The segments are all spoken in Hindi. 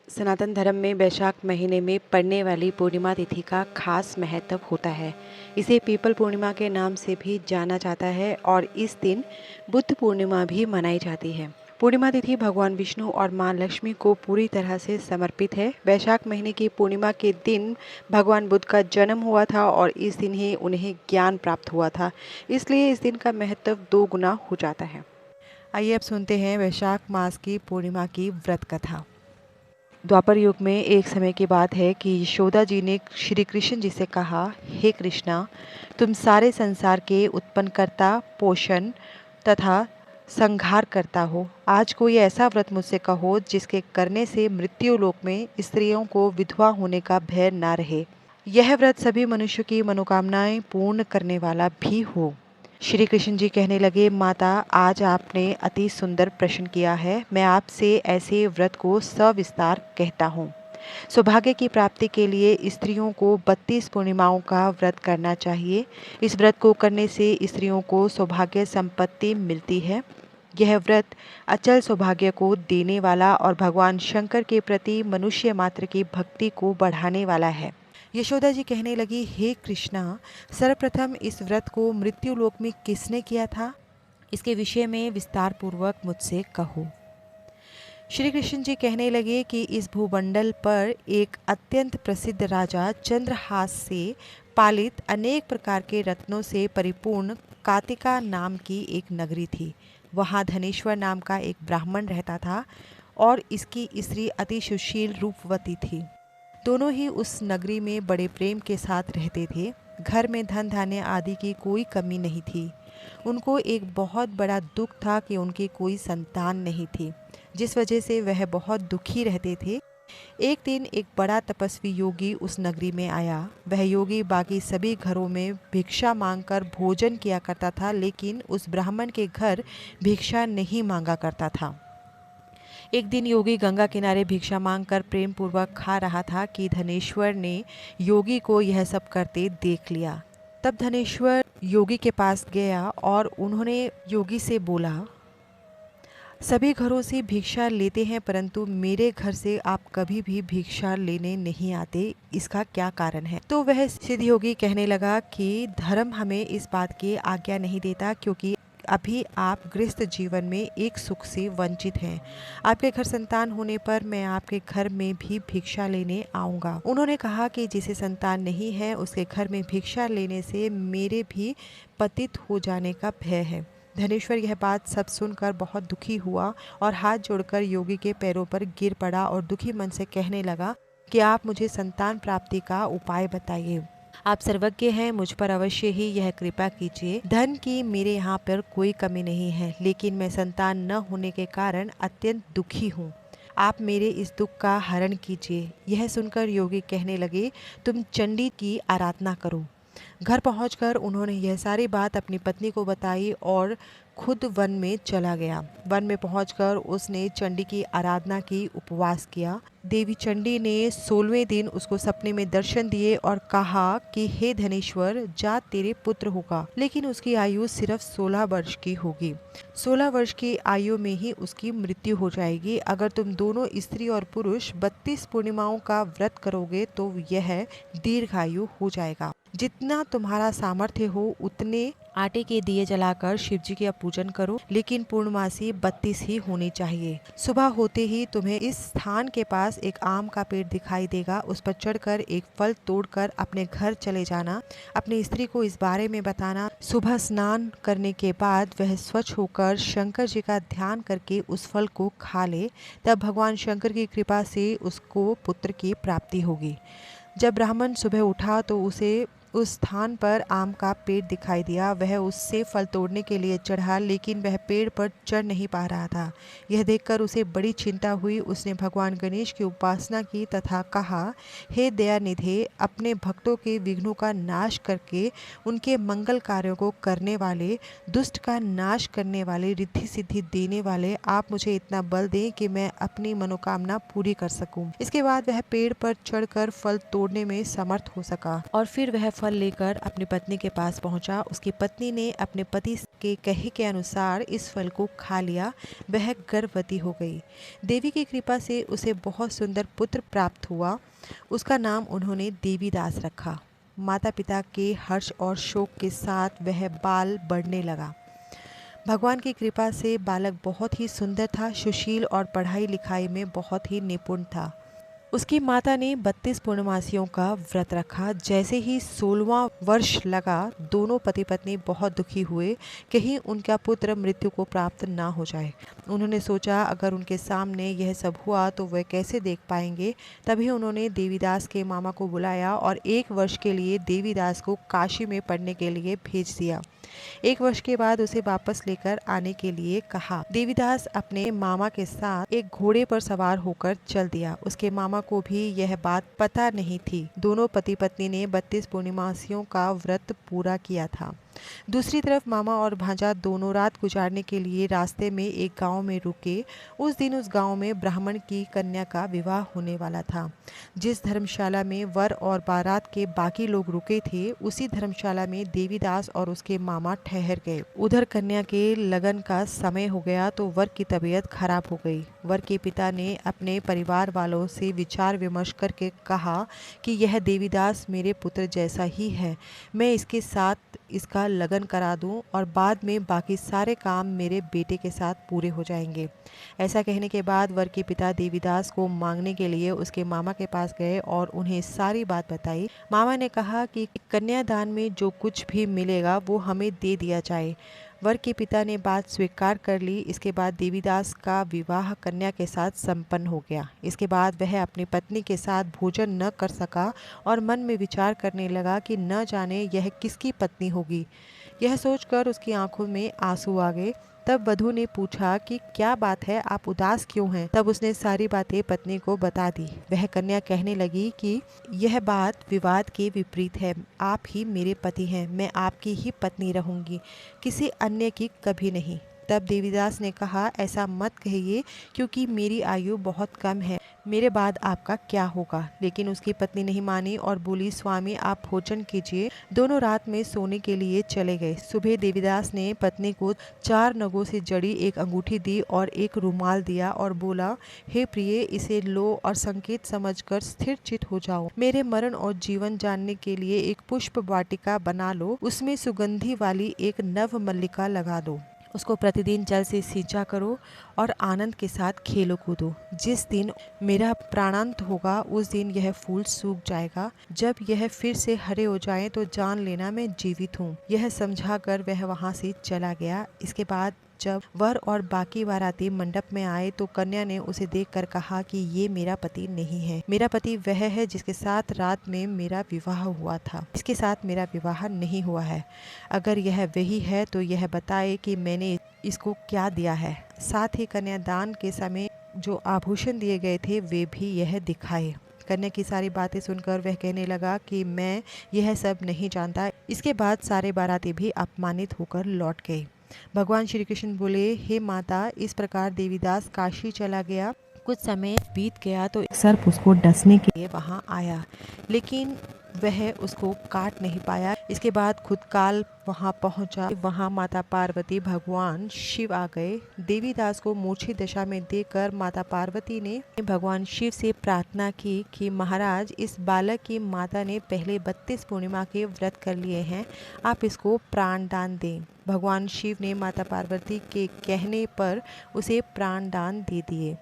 सनातन धर्म में वैशाख महीने में पड़ने वाली पूर्णिमा तिथि का खास महत्व होता है। इसे पीपल पूर्णिमा के नाम से भी जाना जाता है और इस दिन बुद्ध पूर्णिमा भी मनाई जाती है। पूर्णिमा तिथि भगवान विष्णु और मां लक्ष्मी को पूरी तरह से समर्पित है। वैशाख महीने की पूर्णिमा के दिन भगवान बुद्ध का जन्म हुआ था और इस दिन ही उन्हें ज्ञान प्राप्त हुआ था। इसलिए इस दिन का महत्व 2 गुना हो जाता है। आइए अब सुनते हैं वैशाख मास की पूर्णिमा की व्रत कथा। द्वापर युग में एक समय की बात है कि यशोदा जी ने श्री कृष्ण जी से कहा, हे कृष्णा, तुम सारे संसार के उत्पन्नकर्ता, पोषण तथा संहार करता हो। आज कोई ऐसा व्रत मुझसे कहो जिसके करने से मृत्यु लोक में स्त्रियों को विधवा होने का भय ना रहे। यह व्रत सभी मनुष्यों की मनोकामनाएं पूर्ण करने वाला भी हो। श्री कृष्ण जी कहने लगे, माता, आज आपने अति सुंदर प्रश्न किया है। मैं आपसे ऐसे व्रत को सविस्तार कहता हूँ। सौभाग्य की प्राप्ति के लिए स्त्रियों को 32 पूर्णिमाओं का व्रत करना चाहिए। इस व्रत को करने से स्त्रियों को सौभाग्य संपत्ति मिलती है। यह व्रत अचल सौभाग्य को देने वाला और भगवान शंकर के प्रति मनुष्य मात्र की भक्ति को बढ़ाने वाला है। यशोदा जी कहने लगी, हे कृष्णा, सर्वप्रथम इस व्रत को मृत्यु लोक में किसने किया था? इसके विषय में विस्तार पूर्वक मुझसे कहो। श्री कृष्ण जी कहने लगे कि इस भूमंडल पर एक अत्यंत प्रसिद्ध राजा चंद्रहास से पालित अनेक प्रकार के रत्नों से परिपूर्ण कातिका नाम की एक नगरी थी। वहाँ धनेश्वर नाम का एक ब्राह्मण रहता था और इसकी स्त्री अति सुशील रूपवती थी। दोनों ही उस नगरी में बड़े प्रेम के साथ रहते थे। घर में धन धान्य आदि की कोई कमी नहीं थी। उनको एक बहुत बड़ा दुख था कि उनकी कोई संतान नहीं थी, जिस वजह से वह बहुत दुखी रहते थे। एक दिन एक बड़ा तपस्वी योगी उस नगरी में आया। वह योगी बाकी सभी घरों में भिक्षा मांगकर भोजन किया करता था, लेकिन उस ब्राह्मण के घर भिक्षा नहीं मांगा करता था। एक दिन योगी गंगा किनारे भिक्षा मांगकर प्रेम पूर्वक खा रहा था कि धनेश्वर ने योगी को यह सब करते देख लिया। तब धनेश्वर योगी के पास गया और उन्होंने योगी से बोला, सभी घरों से भिक्षा लेते हैं परंतु मेरे घर से आप कभी भी भिक्षा लेने नहीं आते, इसका क्या कारण है? तो वह सिद्ध योगी कहने लगा कि धर्म हमें इस बात की आज्ञा नहीं देता, क्योंकि अभी आप गृहस्थ जीवन में एक सुख से वंचित हैं। आपके घर संतान होने पर मैं आपके घर में भी भिक्षा लेने आऊँगा। उन्होंने कहा कि जिसे संतान नहीं है उसके घर में भिक्षा लेने से मेरे भी पतित हो जाने का भय है। धनेश्वर यह बात सब सुनकर बहुत दुखी हुआ और हाथ जोड़कर योगी के पैरों पर गिर पड़ा और दुखी मन से कहने लगा कि आप मुझे संतान प्राप्ति का उपाय बताइए। आप सर्वज्ञ हैं, मुझ पर अवश्य ही यह कृपा कीजिए। धन की मेरे यहाँ पर कोई कमी नहीं है, लेकिन मैं संतान न होने के कारण अत्यंत दुखी हूँ। आप मेरे इस दुख का हरण कीजिए। यह सुनकर योगी कहने लगे, तुम चंडी की आराधना करो। घर पहुंचकर उन्होंने यह सारी बात अपनी पत्नी को बताई और खुद वन में चला गया। वन में पहुंचकर उसने चंडी की आराधना की, उपवास किया। देवी चंडी ने 16वें दिन उसको सपने में दर्शन दिए और कहा कि हे धनेश्वर, जा तेरे पुत्र होगा, लेकिन उसकी आयु सिर्फ 16 वर्ष की होगी। 16 वर्ष की आयु में ही उसकी मृत्यु हो जाएगी। अगर तुम दोनों स्त्री और पुरुष 32 पूर्णिमाओं का व्रत करोगे तो यह दीर्घायु हो जाएगा। जितना तुम्हारा सामर्थ्य हो उतने आटे के दिए जलाकर शिव जी का पूजन करो, लेकिन पूर्णमासी 32 ही होनी चाहिए। सुबह होते ही तुम्हें इस स्थान के पास एक आम का पेड़ दिखाई देगा। उस पर चढ़कर एक फल तोड़कर अपने घर चले जाना। अपनी स्त्री को इस बारे में बताना। सुबह स्नान करने के बाद वह स्वच्छ होकर शंकर जी का ध्यान करके उस फल को खा ले। तब भगवान शंकर की कृपा से उसको पुत्र की प्राप्ति होगी। जब ब्राह्मण सुबह उठा तो उसे उस स्थान पर आम का पेड़ दिखाई दिया। वह उससे फल तोड़ने के लिए चढ़ा, लेकिन वह पेड़ पर चढ़ नहीं पा रहा था। यह देखकर उसे बड़ी चिंता हुई। उसने भगवान गणेश की उपासना की तथा कहा, हे दयानिधे, अपने भक्तों के विघ्नों का नाश करके उनके मंगल कार्यों को करने वाले, दुष्ट का नाश करने वाले, रिद्धि सिद्धि देने वाले, आप मुझे इतना बल दें कि मैं अपनी मनोकामना पूरी कर सकूं। इसके बाद वह पेड़ पर चढ़कर फल तोड़ने में समर्थ हो सका और फिर वह फल लेकर अपनी पत्नी के पास पहुंचा। उसकी पत्नी ने अपने पति के कहे के अनुसार इस फल को खा लिया। वह गर्भवती हो गई। देवी की कृपा से उसे बहुत सुंदर पुत्र प्राप्त हुआ। उसका नाम उन्होंने देवीदास रखा। माता पिता के हर्ष और शोक के साथ वह बाल बढ़ने लगा। भगवान की कृपा से बालक बहुत ही सुंदर था, सुशील और पढ़ाई लिखाई में बहुत ही निपुण था। उसकी माता ने 32 पूर्णमासियों का व्रत रखा। जैसे ही 16वां वर्ष लगा, दोनों पति पत्नी बहुत दुखी हुए, कहीं उनका पुत्र मृत्यु को प्राप्त ना हो जाए। उन्होंने सोचा अगर उनके सामने यह सब हुआ तो वह कैसे देख पाएंगे। तभी उन्होंने देवीदास के मामा को बुलाया और 1 वर्ष के लिए देवीदास को काशी में पढ़ने के लिए भेज दिया। 1 वर्ष के बाद उसे वापस लेकर आने के लिए कहा। देवीदास अपने मामा के साथ एक घोड़े पर सवार होकर चल दिया। उसके मामा को भी यह बात पता नहीं थी। दोनों पति पत्नी ने 32 पूर्णिमासियों का व्रत पूरा किया था। दूसरी तरफ मामा और भांजा दोनों रात गुजारने के लिए रास्ते में एक गांव में रुके। उस दिन उस गांव में ब्राह्मण की कन्या का विवाह होने वाला था। जिस धर्मशाला में वर और बारात के बाकी लोग रुके थे, उसी धर्मशाला में देवीदास और उसके मामा ठहर गए। उधर कन्या के लगन का समय हो गया तो वर की तबीयत खराब हो गई। वर के पिता ने अपने परिवार वालों से विचार विमर्श करके कहा कि यह देवीदास मेरे पुत्र जैसा ही है, मैं इसके साथ इसका लगन करा दूं और बाद में बाकी सारे काम मेरे बेटे के साथ पूरे हो जाएंगे। ऐसा कहने के बाद वर के पिता देवीदास को मांगने के लिए उसके मामा के पास गए और उन्हें सारी बात बताई। मामा ने कहा कि कन्यादान में जो कुछ भी मिलेगा वो हमें दे दिया जाए। वर के पिता ने बात स्वीकार कर ली। इसके बाद देवीदास का विवाह कन्या के साथ संपन्न हो गया। इसके बाद वह अपनी पत्नी के साथ भोजन न कर सका और मन में विचार करने लगा कि न जाने यह किसकी पत्नी होगी। यह सोचकर उसकी आंखों में आंसू आ गए। तब वधू ने पूछा कि क्या बात है, आप उदास क्यों हैं? तब उसने सारी बातें पत्नी को बता दी। वह कन्या कहने लगी कि यह बात विवाद के विपरीत है। आप ही मेरे पति हैं, मैं आपकी ही पत्नी रहूंगी, किसी अन्य की कभी नहीं। तब देवीदास ने कहा, ऐसा मत कहिए क्योंकि मेरी आयु बहुत कम है, मेरे बाद आपका क्या होगा। लेकिन उसकी पत्नी नहीं मानी और बोली, स्वामी आप भोजन कीजिए। दोनों रात में सोने के लिए चले गए। सुबह देवीदास ने पत्नी को 4 नगों से जड़ी एक अंगूठी दी और एक रुमाल दिया और बोला, हे प्रिय, इसे लो और संकेत समझकर स्थिर चित हो जाओ। मेरे मरण और जीवन जानने के लिए एक पुष्प वाटिका बना लो, उसमें सुगंधी वाली एक नव मल्लिका लगा दो। उसको प्रतिदिन जल से सींचा करो और आनंद के साथ खेलो कूदो। जिस दिन मेरा प्राणांत होगा उस दिन यह फूल सूख जाएगा। जब यह फिर से हरे हो जाएं तो जान लेना मैं जीवित हूँ। यह समझाकर वह वहाँ से चला गया। इसके बाद जब वर और बाकी बाराती मंडप में आए तो कन्या ने उसे देखकर कहा कि ये मेरा पति नहीं है। मेरा पति वह है जिसके साथ रात में मेरा विवाह हुआ था। इसके साथ मेरा विवाह नहीं हुआ है। अगर यह वही है तो यह बताए कि मैंने इसको क्या दिया है। साथ ही कन्यादान के समय जो आभूषण दिए गए थे वे भी यह दिखाए। कन्या की सारी बातें सुनकर वह कहने लगा कि मैं यह सब नहीं जानता। इसके बाद सारे बाराती भी अपमानित होकर लौट गए। भगवान श्री कृष्ण बोले, हे माता, इस प्रकार देवीदास काशी चला गया। कुछ समय बीत गया तो एक सर्प उसको डसने के लिए वहां आया, लेकिन वह उसको काट नहीं पाया। इसके बाद खुद काल वहां पहुंचा। वहां माता पार्वती, भगवान शिव आ गए। देवीदास को मूर्छित दशा में देखकर माता पार्वती ने भगवान शिव से प्रार्थना की कि महाराज, इस बालक की माता ने पहले 32 पूर्णिमा के व्रत कर लिए हैं, आप इसको प्राण दान दें। भगवान शिव ने माता पार्वती के कहने पर उसे प्राण दान दे दिए।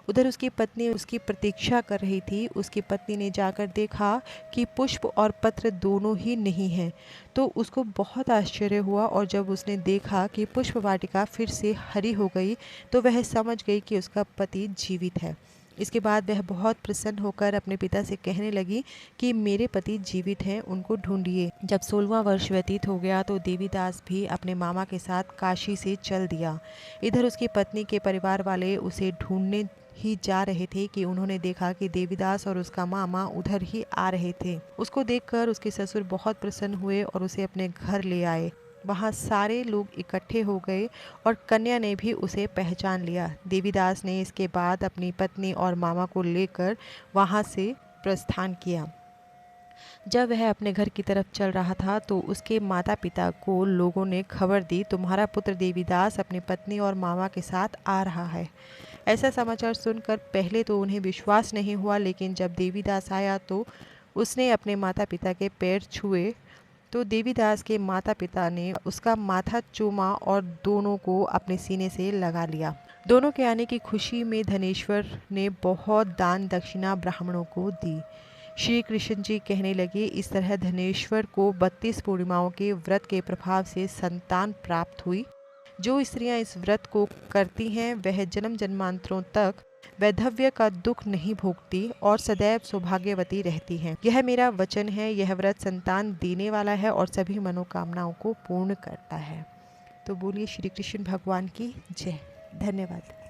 उधर उसकी पत्नी उसकी प्रतीक्षा कर रही थी। उसकी पत्नी ने जाकर देखा कि पुष्प और पत्र दोनों ही नहीं हैं, तो उसको बहुत आश्चर्य हुआ और जब उसने देखा कि पुष्प वाटिका फिर से हरी हो गई तो वह समझ गई कि उसका पति जीवित है। इसके बाद वह बहुत प्रसन्न होकर अपने पिता से कहने लगी कि मेरे पति जीवित हैं, उनको ढूंढिए। जब 16वां वर्ष व्यतीत हो गया तो देवीदास भी अपने मामा के साथ काशी से चल दिया। इधर उसकी पत्नी के परिवार वाले उसे ढूंढने ही जा रहे थे कि उन्होंने देखा कि देवीदास और उसका मामा उधर ही आ रहे थे। उसको देखकर उसके ससुर बहुत प्रसन्न हुए और उसे अपने घर ले आए। वहाँ सारे लोग इकट्ठे हो गए और कन्या ने भी उसे पहचान लिया। देवीदास ने इसके बाद अपनी पत्नी और मामा को लेकर वहाँ से प्रस्थान किया। जब वह अपने घर की तरफ चल रहा था तो उसके माता पिता को लोगों ने खबर दी, तुम्हारा पुत्र देवीदास अपनी पत्नी और मामा के साथ आ रहा है। ऐसा समाचार सुनकर पहले तो उन्हें विश्वास नहीं हुआ, लेकिन जब देवीदास आया तो उसने अपने माता पिता के पैर छुए तो देवीदास के माता पिता ने उसका माथा चूमा और दोनों को अपने सीने से लगा लिया। दोनों के आने की खुशी में धनेश्वर ने बहुत दान दक्षिणा ब्राह्मणों को दी। श्री कृष्ण जी कहने लगे, इस तरह धनेश्वर को 32 पूर्णिमाओं के व्रत के प्रभाव से संतान प्राप्त हुई। जो स्त्रियां इस व्रत को करती हैं वह जन्म जन्मांतरों तक वैधव्य का दुख नहीं भोगती और सदैव सौभाग्यवती रहती हैं। यह मेरा वचन है। यह व्रत संतान देने वाला है और सभी मनोकामनाओं को पूर्ण करता है। तो बोलिए श्री कृष्ण भगवान की जय। धन्यवाद।